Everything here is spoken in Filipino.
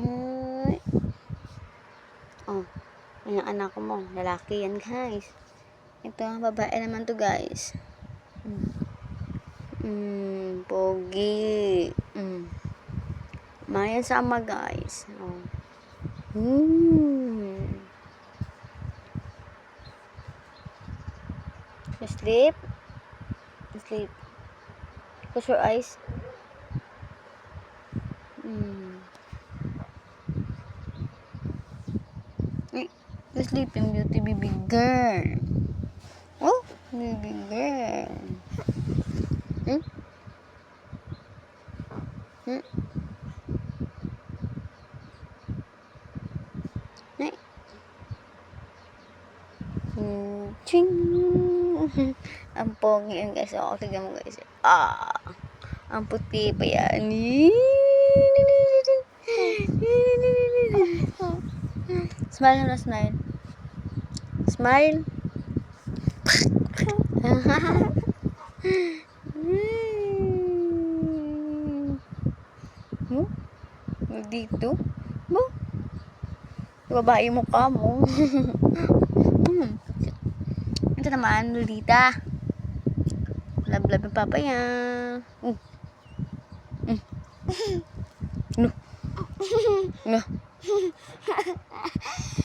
Ay. Oh, yung anak mo, lalaki yan, guys. Ito, babae naman to, guys. Pogi. Mayan sama, guys. Oh. You sleep? You sleep. Close your eyes. You sleeping beauty, baby girl. Oh, baby girl. Ching. Ang pogi yan, guys. O, tignan mo, guys. Ang puti pa yan. Smile na, smile. Smile. Dito. Babae mo ka mo. Ito naman, Lolita. Love yung papa yan. No.